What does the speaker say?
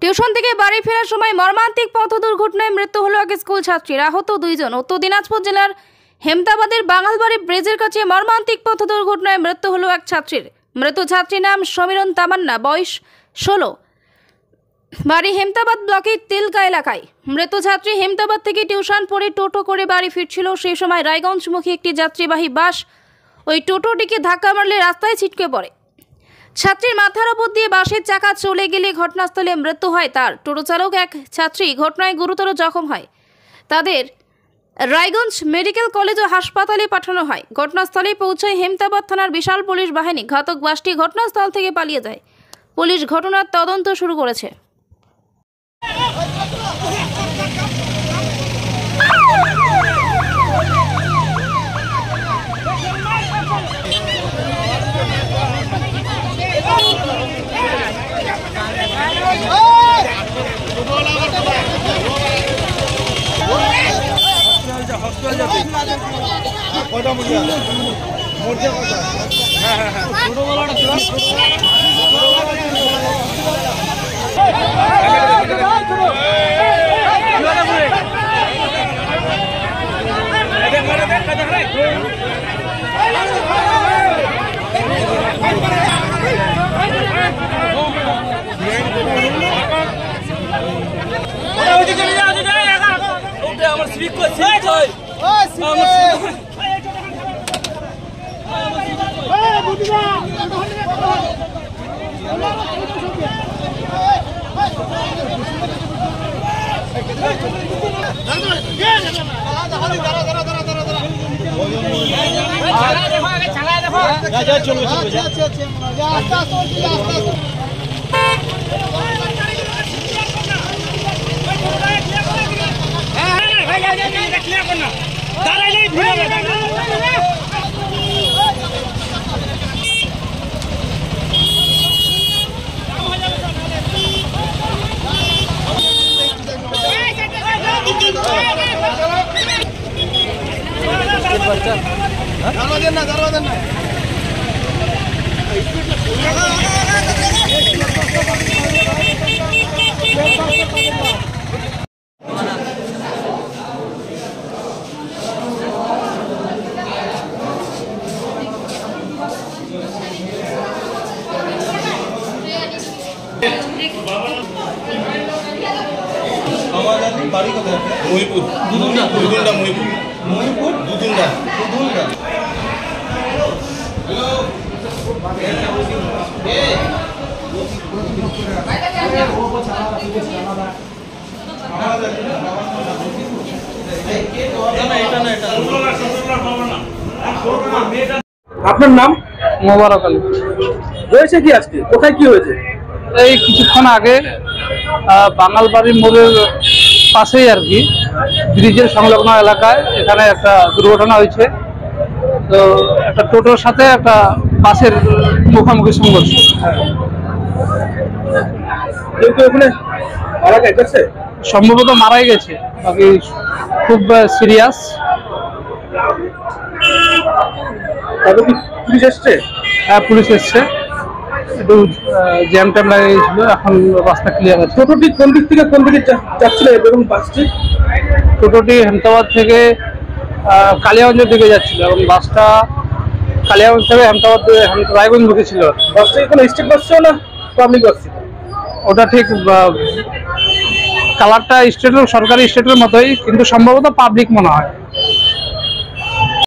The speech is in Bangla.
টিউশন থেকে বাড়ি ফেরার সময় মর্মান্তিক পথ দুর্ঘটনায় মৃত্যু হলো এক স্কুল ছাত্রীর। আহত 2 জন। উত্তর দিনাজপুর জেলার হেমতাবাদের বাঙালবাড়ি ব্রিজের কাছে মর্মান্তিক পথ দুর্ঘটনায় মৃত্যু হলো এক ছাত্রীর। মৃত ছাত্রীর নাম সমীরণ তামান্না, বয়স 16, বাড়ি হেমতাবাদ ব্লকের তিলকা এলাকায়। মৃত ছাত্রী হেমতাবাদ থেকে টিউশন পড়ে টোটো করে বাড়ি ফিরছিল। সেই সময় রায়গঞ্জমুখী একটি যাত্রীবাহী বাস ওই টোটোটিকে ধাক্কা মারলে রাস্তায় ছিটকে পড়ে। ছাত্রীর মাথার উপর দিয়ে বাসের চাকা চলে গেলে ঘটনাস্থলে মৃত্যু হয় তার। টোটো চালক এক ছাত্রী ঘটনায় গুরুতর জখম হয়। তাদের রায়গঞ্জ মেডিকেল কলেজ ও হাসপাতালে পাঠানো হয়। ঘটনাস্থলে পৌঁছায় হেমতাবাদ থানার বিশাল পুলিশ বাহিনী। ঘাতক বাসটি ঘটনাস্থল থেকে পালিয়ে যায়। পুলিশ ঘটনার তদন্ত শুরু করেছে। বাড়ি কোথায়? মহিপুর, দুদুন্ডা, মহিপুর, মহিপুর, দুদুন্ডা, দুদুন্ডা। আপনার নাম? মোবারক আলী। হয়েছে কি আজকে? কোথায় কি হয়েছে? এই কিছুক্ষণ আগে বাঙালবাড়ির মোড়ের পাশেই আর কি, ব্রিজের সংলগ্ন এলাকায় এখানে একটা দুর্ঘটনা হয়েছে। তো একটা টোটোর সাথে একটা বাসের মুখোমুখি সংঘর্ষ। কিন্তু ওখানে মারা গেছে? সম্ভবত মারাই গেছে, বাকি খুব সিরিয়াস। তবে কি পুলিশ এসছে? হ্যাঁ, পুলিশ এসছে। একটু জ্যাম ট্যাম লাগে গেছিল, এখন রাস্তা ক্লিয়ার আছে। টোটোটি কোন দিক থেকে কোন দিকে যাচ্ছিল এবং বাসটি? টোটোটি হেমতাবাদ থেকে কালিয়াগঞ্জের দিকে যাচ্ছিল এবং বাসটা কালিয়াগঞ্জ থেকে হেমতাবাদ রায়গঞ্জ মুখে ছিল। বাসটা কি কোনো স্টেট বাস ছিল না পাবলিক বাস ছিল? ওটা ঠিক কালারটা স্টেটের, সরকারি স্টেটের মতোই, কিন্তু সম্ভবত পাবলিক মনে হয়।